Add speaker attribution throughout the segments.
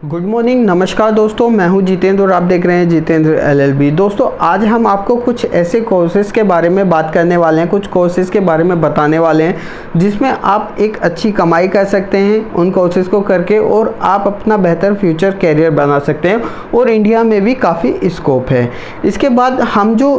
Speaker 1: Good morning, नमस्कार दोस्तों। मैं हूं जितेंद्र और आप देख रहे हैं जितेंद्र LLB। दोस्तों आज हम आपको कुछ ऐसे कोर्सेज़ के बारे में बात करने वाले हैं, कुछ कोर्सेज़ के बारे में बताने वाले हैं जिसमें आप एक अच्छी कमाई कर सकते हैं उन कोर्सेज़ को करके, और आप अपना बेहतर फ्यूचर कैरियर बना सकते हैं और इंडिया में भी काफ़ी स्कोप है। इसके बाद हम जो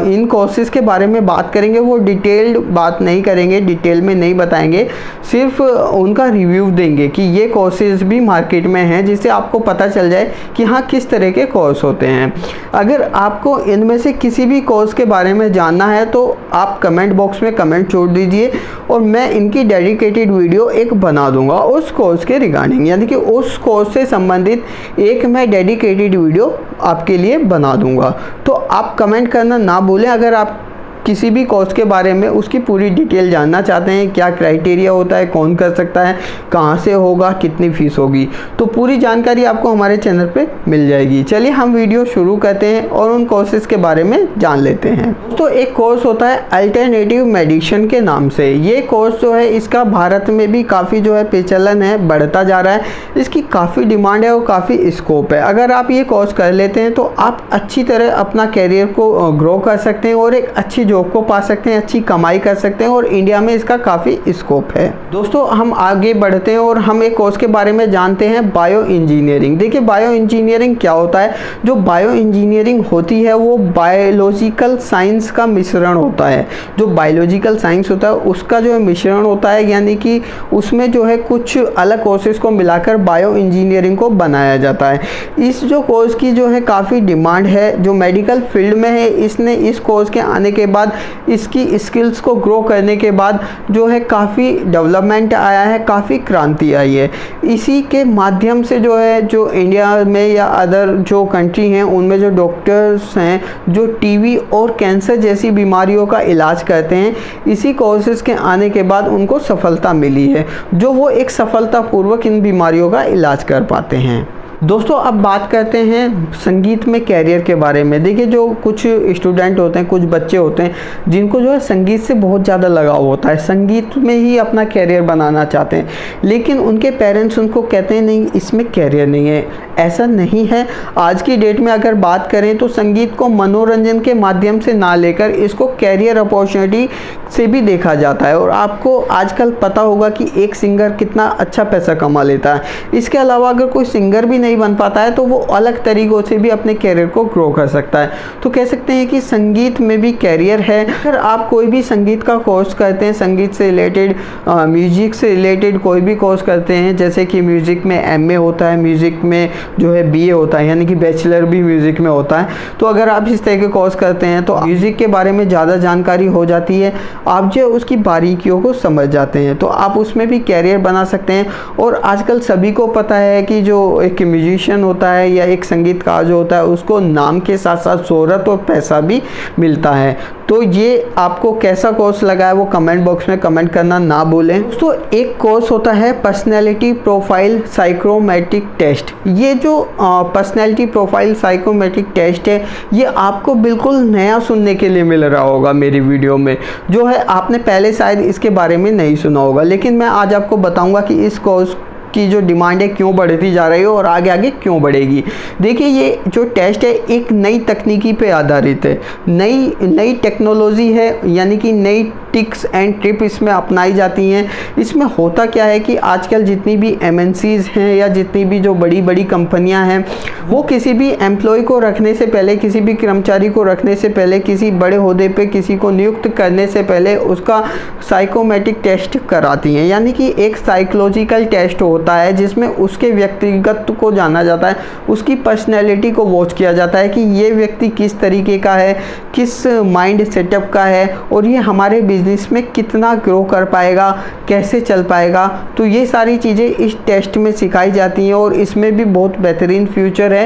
Speaker 1: इन कोर्सेज़ के बारे में बात करेंगे वो डिटेल्ड बात नहीं करेंगे, डिटेल में नहीं बताएंगे, सिर्फ उनका रिव्यू देंगे कि ये कोर्सेज़ भी मार्केट में हैं जिससे आपको पता चल जाए कि हाँ किस तरह के कोर्स होते हैं। अगर आपको इनमें से किसी भी कोर्स के बारे में जानना है तो आप कमेंट बॉक्स में कमेंट छोड़ दीजिए और मैं इनकी डेडिकेटेड वीडियो एक बना दूंगा उस कोर्स के रिगार्डिंग, यानी कि उस कोर्स से संबंधित एक मैं डेडिकेटेड वीडियो आपके लिए बना दूंगा। तो आप कमेंट करना ना भूलें अगर आप किसी भी कोर्स के बारे में उसकी पूरी डिटेल जानना चाहते हैं, क्या क्राइटेरिया होता है, कौन कर सकता है, कहाँ से होगा, कितनी फ़ीस होगी, तो पूरी जानकारी आपको हमारे चैनल पे मिल जाएगी। चलिए हम वीडियो शुरू करते हैं और उन कोर्सेज़ के बारे में जान लेते हैं। तो एक कोर्स होता है अल्टरनेटिव मेडिसिन के नाम से। ये कोर्स जो है इसका भारत में भी काफ़ी जो है प्रचलन है, बढ़ता जा रहा है, इसकी काफ़ी डिमांड है और काफ़ी स्कोप है। अगर आप ये कोर्स कर लेते हैं तो आप अच्छी तरह अपना कैरियर को ग्रो कर सकते हैं और एक अच्छी जॉब को पा सकते हैं, अच्छी कमाई कर सकते हैं और इंडिया में इसका काफ़ी स्कोप है। दोस्तों हम आगे बढ़ते हैं और हम एक कोर्स के बारे में जानते हैं, बायो इंजीनियरिंग। देखिए बायो इंजीनियरिंग क्या होता है। जो बायो इंजीनियरिंग होती है वो बायोलॉजिकल साइंस का मिश्रण होता है। जो बायोलॉजिकल साइंस होता है उसका जो है मिश्रण होता है, यानी कि उसमें जो है कुछ अलग कोर्सेज को मिलाकर बायो इंजीनियरिंग को बनाया जाता है। इस जो कोर्स की जो है काफ़ी डिमांड है, जो मेडिकल फील्ड में है, इसने इस कोर्स के आने के बाद इसकी स्किल्स को ग्रो करने के बाद जो है काफ़ी डेवलपमेंट आया है, काफ़ी क्रांति आई है। इसी के माध्यम से जो है जो इंडिया में या अदर जो कंट्री हैं उनमें जो डॉक्टर्स हैं जो टीबी और कैंसर जैसी बीमारियों का इलाज करते हैं, इसी कोर्सेज़ के आने के बाद उनको सफलता मिली है, जो वो एक सफलतापूर्वक इन बीमारियों का इलाज कर पाते हैं। दोस्तों अब बात करते हैं संगीत में कैरियर के बारे में। देखिए जो कुछ स्टूडेंट होते हैं, कुछ बच्चे होते हैं जिनको जो है संगीत से बहुत ज़्यादा लगाव होता है, संगीत में ही अपना कैरियर बनाना चाहते हैं, लेकिन उनके पेरेंट्स उनको कहते हैं नहीं इसमें कैरियर नहीं है। ऐसा नहीं है। आज की डेट में अगर बात करें तो संगीत को मनोरंजन के माध्यम से ना लेकर इसको कैरियर अपॉर्चुनिटी से भी देखा जाता है। और आपको आजकल पता होगा कि एक सिंगर कितना अच्छा पैसा कमा लेता है। इसके अलावा अगर कोई सिंगर भी नहीं बन पाता है तो वो अलग तरीकों से भी अपने कैरियर को ग्रो कर सकता है। तो कह सकते हैं कि संगीत में भी कैरियर है। अगर आप कोई भी संगीत का कोर्स करते हैं, संगीत से रिलेटेड, म्यूजिक से रिलेटेड कोई भी कोर्स करते हैं, जैसे कि म्यूजिक में MA होता है, म्यूजिक में जो है BA होता है, यानी कि बैचलर भी म्यूजिक में होता है। तो अगर आप इस तरह के कोर्स करते हैं तो म्यूजिक के बारे में ज़्यादा जानकारी हो जाती है, आप जो उसकी बारीकियों को समझ जाते हैं, तो आप उसमें भी कैरियर बना सकते हैं। और आजकल सभी को पता है कि जो एक म्यूजिशियन होता है या एक संगीतकार जो होता है उसको नाम के साथ साथ शोहरत और पैसा भी मिलता है। तो ये आपको कैसा कोर्स लगा है वो कमेंट बॉक्स में कमेंट करना ना भूलें। दोस्तों एक कोर्स होता है पर्सनैलिटी प्रोफाइल साइकोमेट्रिक टेस्ट। ये जो पर्सनैलिटी प्रोफाइल साइकोमेट्रिक टेस्ट है ये आपको बिल्कुल नया सुनने के लिए मिल रहा होगा मेरी वीडियो में, जो है आपने पहले शायद इसके बारे में नहीं सुना होगा, लेकिन मैं आज आपको बताऊंगा कि इस कोर्स की जो डिमांड है क्यों बढ़ती जा रही है और आगे आगे क्यों बढ़ेगी। देखिए ये जो टेस्ट है एक नई तकनीकी पे आधारित है, नई टेक्नोलॉजी है, यानी कि नई टिक्स एंड ट्रिप इसमें अपनाई जाती हैं। इसमें होता क्या है कि आजकल जितनी भी MNCs हैं या जितनी भी जो बड़ी बड़ी कंपनियां हैं वो किसी भी एम्प्लॉय को रखने से पहले, किसी भी कर्मचारी को रखने से पहले, किसी बड़े ओहदे पे किसी को नियुक्त करने से पहले उसका साइकोमेट्रिक टेस्ट कराती हैं, यानी कि एक साइकोलॉजिकल टेस्ट होता है जिसमें उसके व्यक्तिगत को जाना जाता है, उसकी पर्सनैलिटी को वॉच किया जाता है कि ये व्यक्ति किस तरीके का है, किस माइंड सेटअप का है और ये हमारे बिजनेस में कितना ग्रो कर पाएगा, कैसे चल पाएगा। तो ये सारी चीज़ें इस टेस्ट में सिखाई जाती हैं और इसमें भी बहुत बेहतरीन फ्यूचर है।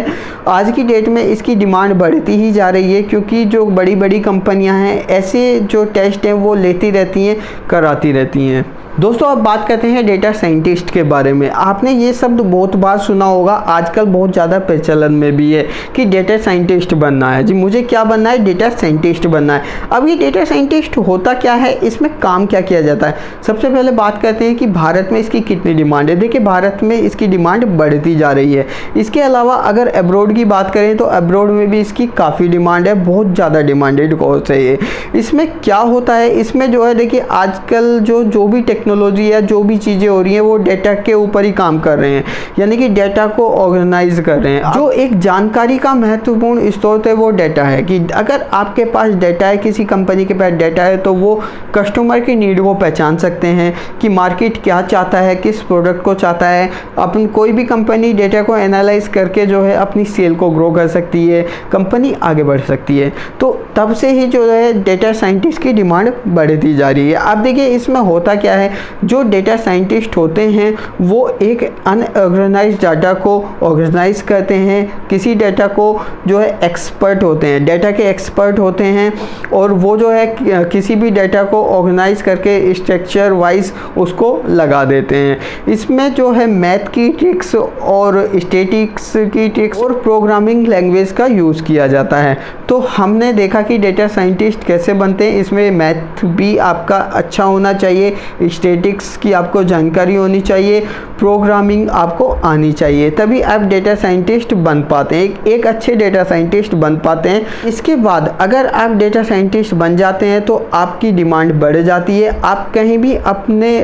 Speaker 1: आज की डेट में इसकी डिमांड बढ़ती ही जा रही है क्योंकि जो बड़ी बड़ी कंपनियां हैं ऐसे जो टेस्ट हैं वो लेती रहती हैं, कराती रहती हैं। दोस्तों अब बात करते हैं डेटा साइंटिस्ट के बारे में। आपने ये शब्द बहुत बार सुना होगा, आजकल बहुत ज़्यादा प्रचलन में भी है कि डेटा साइंटिस्ट बनना है। जी मुझे क्या बनना है? डेटा साइंटिस्ट बनना है। अब ये डेटा साइंटिस्ट होता क्या है, इसमें काम क्या किया जाता है? सबसे पहले बात करते हैं कि भारत में इसकी कितनी डिमांड है। देखिए भारत में इसकी डिमांड बढ़ती जा रही है। इसके अलावा अगर अब्रॉड की बात करें तो अब्रॉड में भी इसकी काफ़ी डिमांड है, बहुत ज़्यादा डिमांडेड कोर्स है ये। इसमें क्या होता है, इसमें जो है देखिए आजकल जो भी टेक्नोलॉजी या जो भी चीज़ें हो रही हैं वो डेटा के ऊपर ही काम कर रहे हैं, यानी कि डेटा को ऑर्गेनाइज कर रहे हैं। जो एक जानकारी का महत्वपूर्ण स्रोत है वो डेटा है, कि अगर आपके पास डेटा है, किसी कंपनी के पास डेटा है, तो वो कस्टमर की नीड को पहचान सकते हैं कि मार्केट क्या चाहता है, किस प्रोडक्ट को चाहता है। अपन कोई भी कंपनी डेटा को एनालाइज करके जो है अपनी सेल को ग्रो कर सकती है, कंपनी आगे बढ़ सकती है। तो तब से ही जो है डेटा साइंटिस्ट की डिमांड बढ़ती जा रही है। अब देखिए इसमें होता क्या है, जो डेटा साइंटिस्ट होते हैं वो एक अनऑर्गेनाइज डाटा को ऑर्गेनाइज करते हैं। किसी डेटा को जो है एक्सपर्ट होते हैं, डेटा के एक्सपर्ट होते हैं, और वो जो है किसी भी डेटा को ऑर्गेनाइज करके स्ट्रक्चर वाइज उसको लगा देते हैं। इसमें जो है मैथ की ट्रिक्स और स्टैटिस्टिक्स की ट्रिक्स और प्रोग्रामिंग लैंग्वेज का यूज़ किया जाता है। तो हमने देखा कि डेटा साइंटिस्ट कैसे बनते हैं। इसमें मैथ भी आपका अच्छा होना चाहिए, स्टैटिस्टिक्स की आपको जानकारी होनी चाहिए, प्रोग्रामिंग आपको आनी चाहिए, तभी आप डेटा साइंटिस्ट बन पाते हैं, एक अच्छे डेटा साइंटिस्ट बन पाते हैं। इसके बाद अगर आप डेटा साइंटिस्ट बन जाते हैं तो आपकी डिमांड बढ़ जाती है। आप कहीं भी अपने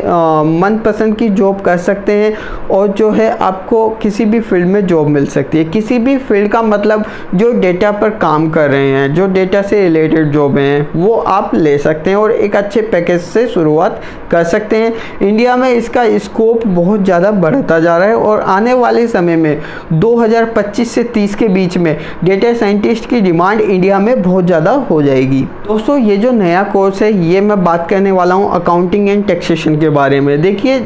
Speaker 1: मनपसंद की जॉब कर सकते हैं, और जो है आपको किसी भी फील्ड में जॉब मिल सकती है। किसी भी फील्ड का मतलब जो डेटा पर काम कर रहे हैं, जो डेटा से रिलेटेड जॉब हैं, वो आप ले सकते हैं और एक अच्छे पैकेज से शुरुआत कर सकते हैं। इंडिया में इसका स्कोप बहुत ज़्यादा बढ़ता जा रहा है, और आने वाले समय में 2025 से 30 के बीच में डेटा साइंटिस्ट की डिमांड इंडिया में बहुत ज़्यादा हो जाएगी। दोस्तों ये जो नया कोर्स है, ये मैं बात करने वाला हूँ अकाउंटिंग एंड टैक्सेशन के बारे में। देखिए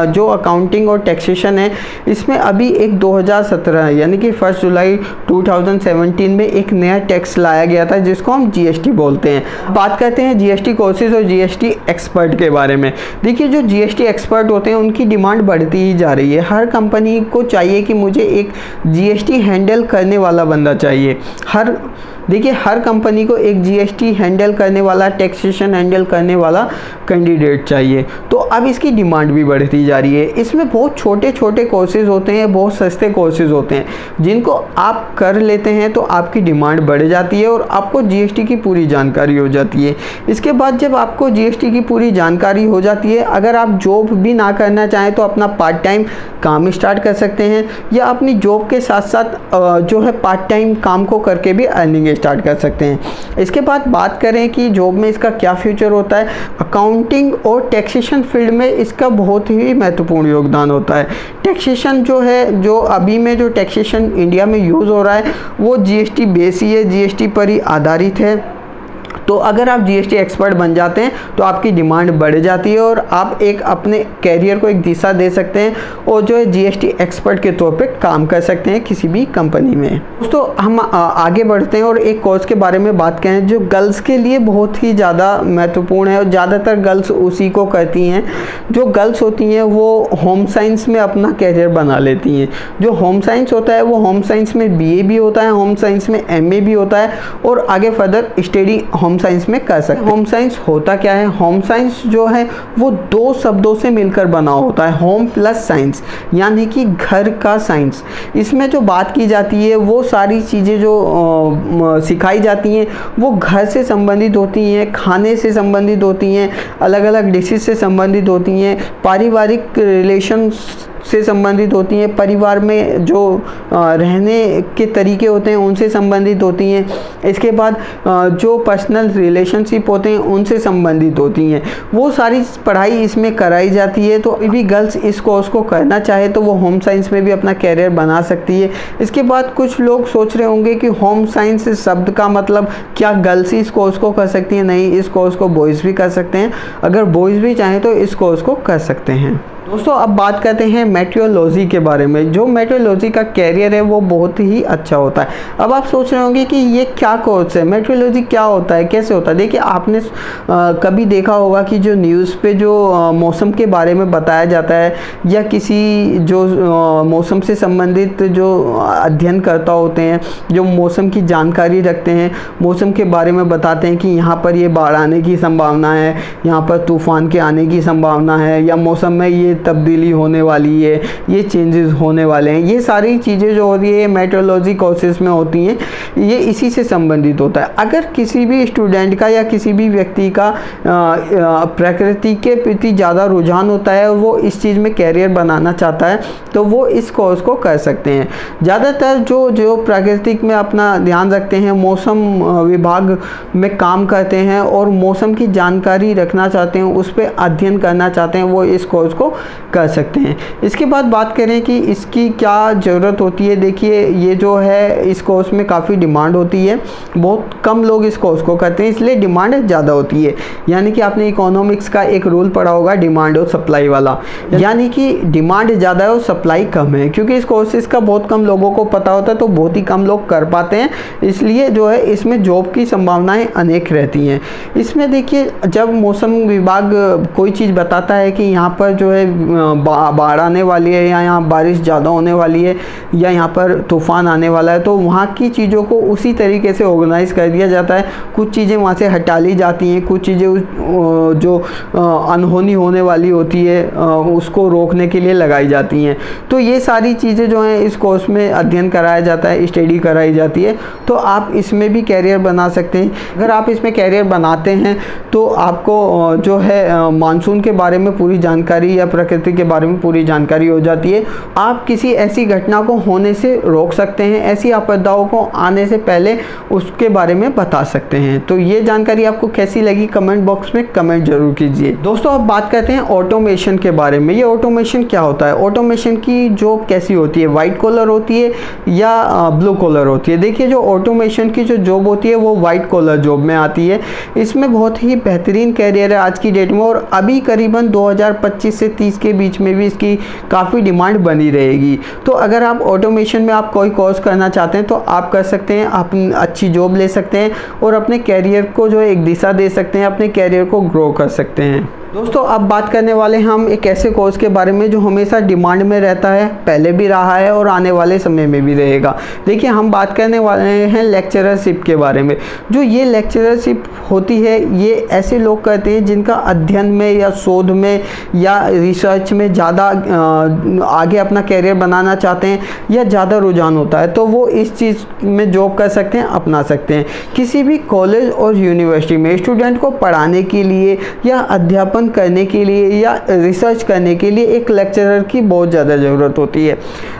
Speaker 1: जो अकाउंटिंग और टैक्सेशन है, इसमें अभी एक 2017 यानी कि 1 जुलाई 2017 में एक नया टैक्स लाया गया था, जिसको हम जीएसटी बोलते हैं। बात करते हैं जीएसटी कोर्सेज और जीएसटी एक्सपर्ट के बारे में। देखिए जो जीएसटी एक्सपर्ट होते हैं उनकी डिमांड बढ़ती ही जा रही है। हर कंपनी को चाहिए कि मुझे एक जीएसटी हैंडल करने वाला बंदा चाहिए। देखिए हर कंपनी को एक जीएसटी हैंडल करने वाला, टैक्सेशन हैंडल करने वाला कैंडिडेट चाहिए। तो अब इसकी डिमांड भी बढ़ती जा रही है। इसमें बहुत छोटे छोटे कोर्सेज होते हैं, बहुत सस्ते कोर्सेज होते हैं, जिनको आप कर लेते हैं तो आपकी डिमांड बढ़ जाती है और आपको जीएसटी की पूरी जानकारी हो जाती है। इसके बाद जब आपको जीएसटी की पूरी जानकारी हो जाती है, अगर आप जॉब भी ना करना चाहें तो अपना पार्ट टाइम काम स्टार्ट कर सकते हैं, या अपनी जॉब के साथ साथ जो है पार्ट टाइम काम को करके भी अर्निंग स्टार्ट कर सकते हैं। इसके बाद बात करें कि जॉब में इसका क्या फ्यूचर होता है। अकाउंटिंग और टैक्सेशन फील्ड में इसका बहुत ही महत्वपूर्ण योगदान होता है। टैक्सेशन जो है, जो अभी में जो टैक्सेशन इंडिया में यूज़ हो रहा है, वो जीएसटी बेस ही है, जीएसटी पर ही आधारित है। तो अगर आप जीएसटी एक्सपर्ट बन जाते हैं तो आपकी डिमांड बढ़ जाती है और आप एक अपने कैरियर को एक दिशा दे सकते हैं, और जो है जीएसटी एक्सपर्ट के तौर पे काम कर सकते हैं किसी भी कंपनी में। दोस्तों हम आगे बढ़ते हैं और एक कोर्स के बारे में बात करें जो गर्ल्स के लिए बहुत ही ज़्यादा महत्वपूर्ण है, और ज़्यादातर गर्ल्स उसी को करती हैं। जो गर्ल्स होती हैं वो होम साइंस में अपना कैरियर बना लेती हैं। जो होम साइंस होता है वो होम साइंस में बीए भी होता है, होम साइंस में एमए भी होता है, और आगे फर्दर स्टडी होम साइंस में कर सकते हैं। होम साइंस होता क्या है? होम साइंस जो है वो दो शब्दों से मिलकर बना होता है, होम प्लस साइंस, यानी कि घर का साइंस। इसमें जो बात की जाती है वो सारी चीज़ें जो सिखाई जाती हैं वो घर से संबंधित होती हैं, खाने से संबंधित होती हैं, अलग अलग डिशेज से संबंधित होती हैं, पारिवारिक रिलेशन से संबंधित होती हैं, परिवार में जो रहने के तरीके होते हैं उनसे संबंधित होती हैं। इसके बाद जो पर्सनल रिलेशनशिप होते हैं उनसे संबंधित होती हैं। वो सारी पढ़ाई इसमें कराई जाती है। तो अभी गर्ल्स इस कोर्स को करना चाहे तो वो होम साइंस में भी अपना कैरियर बना सकती है। इसके बाद कुछ लोग सोच रहे होंगे कि होम साइंस शब्द का मतलब क्या गर्ल्स ही इस कोर्स को कर सकती हैं? नहीं, इस कोर्स को बॉयज़ भी कर सकते हैं। अगर बॉयज़ भी चाहें तो इस कोर्स को कर सकते हैं। दोस्तों अब बात करते हैं मेट्रोलॉजी के बारे में। जो मेट्रोलॉजी का कैरियर है वो बहुत ही अच्छा होता है। अब आप सोच रहे होंगे कि ये क्या कोर्स है, मेट्रोलॉजी क्या होता है, कैसे होता है। देखिए आपने कभी देखा होगा कि जो न्यूज़ पे जो मौसम के बारे में बताया जाता है, या किसी जो मौसम से संबंधित जो अध्ययनकर्ता होते हैं, जो मौसम की जानकारी रखते हैं, मौसम के बारे में बताते हैं कि यहाँ पर ये बाढ़ आने की संभावना है, यहाँ पर तूफ़ान के आने की संभावना है, या मौसम में ये तब्दीली होने वाली है, ये चेंजेस होने वाले हैं। ये सारी चीज़ें जो होती है मेट्रोलॉजी कोर्सेज में होती हैं, ये इसी से संबंधित होता है। अगर किसी भी स्टूडेंट का या किसी भी व्यक्ति का प्रकृति के प्रति ज़्यादा रुझान होता है और वो इस चीज़ में कैरियर बनाना चाहता है तो वो इस कोर्स को कर सकते हैं। ज़्यादातर जो प्राकृतिक में अपना ध्यान रखते हैं, मौसम विभाग में काम करते हैं और मौसम की जानकारी रखना चाहते हैं, उस पर अध्ययन करना चाहते हैं, वो इस कोर्स को कर सकते हैं। इसके बाद बात करें कि इसकी क्या ज़रूरत होती है। देखिए ये जो है इस कोर्स में काफ़ी डिमांड होती है, बहुत कम लोग इस कोर्स को करते हैं, इसलिए डिमांड ज़्यादा होती है। यानी कि आपने इकोनॉमिक्स का एक रूल पढ़ा होगा, डिमांड और सप्लाई वाला, यानी कि डिमांड ज़्यादा है और सप्लाई कम है। क्योंकि इस कोर्सेज का बहुत कम लोगों को पता होता है तो बहुत ही कम लोग कर पाते हैं, इसलिए जो है इसमें जॉब की संभावनाएं अनेक रहती हैं। इसमें देखिए जब मौसम विभाग कोई चीज़ बताता है कि यहाँ पर जो है बाढ़ आने वाली है, या यहाँ बारिश ज़्यादा होने वाली है, या यहाँ पर तूफ़ान आने वाला है, तो वहाँ की चीज़ों को उसी तरीके से ऑर्गेनाइज़ कर दिया जाता है। कुछ चीज़ें वहाँ से हटा ली जाती हैं, कुछ चीज़ें जो अनहोनी होने वाली होती है उसको रोकने के लिए लगाई जाती हैं। तो ये सारी चीज़ें जो हैं इस कोर्स में अध्ययन कराया जाता है, स्टडी कराई जाती है, तो आप इसमें भी कैरियर बना सकते हैं। अगर आप इसमें कैरियर बनाते हैं तो आपको जो है मानसून के बारे में पूरी जानकारी या प्रकृति के बारे में पूरी जानकारी हो जाती है। आप किसी ऐसी घटना को होने से रोक सकते हैं, ऐसी आपदाओं को आने से पहले उसके बारे में बता सकते हैं। तो ये जानकारी आपको कैसी लगी कमेंट बॉक्स में कमेंट जरूर कीजिए। दोस्तों अब बात करते हैं ऑटोमेशन के बारे में। ये ऑटोमेशन क्या होता है, ऑटोमेशन की जॉब कैसी होती है, वाइट कॉलर होती है या ब्लू कॉलर होती है। देखिए जो ऑटोमेशन की जो जॉब होती है वो वाइट कॉलर जॉब में आती है। इसमें बहुत ही बेहतरीन कैरियर है आज की डेट में, और अभी करीबन 2025 से 30 के बीच में भी इसकी काफ़ी डिमांड बनी रहेगी। तो अगर आप ऑटोमेशन में आप कोई कोर्स करना चाहते हैं तो आप कर सकते हैं, आप अच्छी जॉब ले सकते हैं और अपने कैरियर को जो है एक दिशा दे सकते हैं, अपने कैरियर को ग्रो कर सकते हैं। दोस्तों अब बात करने वाले हम एक ऐसे कोर्स के बारे में जो हमेशा डिमांड में रहता है, पहले भी रहा है और आने वाले समय में भी रहेगा। देखिए हम बात करने वाले हैं लेक्चररशिप के बारे में। जो ये लेक्चररशिप होती है ये ऐसे लोग करते हैं जिनका अध्ययन में या शोध में या रिसर्च में ज़्यादा आगे अपना कैरियर बनाना चाहते हैं या ज़्यादा रुझान होता है, तो वो इस चीज़ में जॉब कर सकते हैं, अपना सकते हैं। किसी भी कॉलेज और यूनिवर्सिटी में स्टूडेंट को पढ़ाने के लिए या अध्यापन करने के लिए या रिसर्च करने के लिए एक लेक्चरर की बहुत ज़्यादा ज़रूरत होती है।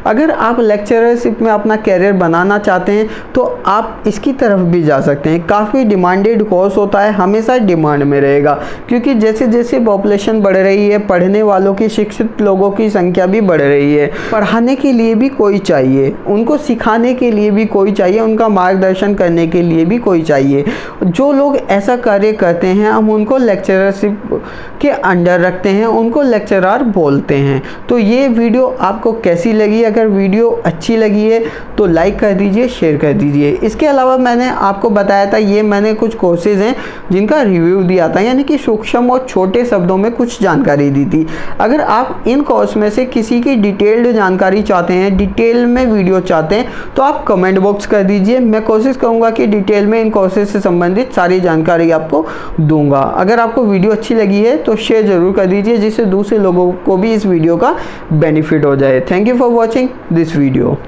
Speaker 1: अगर आप लेक्चररशिप में अपना कैरियर बनाना चाहते हैं तो आप इसकी तरफ भी जा सकते हैं। काफ़ी डिमांडेड कोर्स होता है, हमेशा डिमांड में रहेगा, क्योंकि जैसे जैसे पॉपुलेशन बढ़ रही है, पढ़ने वालों की, शिक्षित लोगों की संख्या भी बढ़ रही है। पढ़ाने के लिए भी कोई चाहिए, उनको सिखाने के लिए भी कोई चाहिए, उनका मार्गदर्शन करने के लिए भी कोई चाहिए। जो लोग ऐसा कार्य करते हैं हम उनको लेक्चररशिप के अंडर रखते हैं, उनको लेक्चरर बोलते हैं। तो ये वीडियो आपको कैसी लगी? अगर वीडियो अच्छी लगी है तो लाइक कर दीजिए, शेयर कर दीजिए। इसके अलावा मैंने आपको बताया था ये मैंने कुछ कोर्सेज हैं जिनका रिव्यू दिया था, यानी कि सूक्ष्म और छोटे शब्दों में कुछ जानकारी दी थी। अगर आप इन कोर्स में से किसी की डिटेल्ड जानकारी चाहते हैं, डिटेल में वीडियो चाहते हैं, तो आप कमेंट बॉक्स कर दीजिए। मैं कोशिश करूँगा कि डिटेल में इन कोर्सेज से संबंधित सारी जानकारी आपको दूंगा। अगर आपको वीडियो अच्छी लगी है तो शेयर जरूर कर दीजिए, जिससे दूसरे लोगों को भी इस वीडियो का बेनिफिट हो जाए। Thank you for watching this video.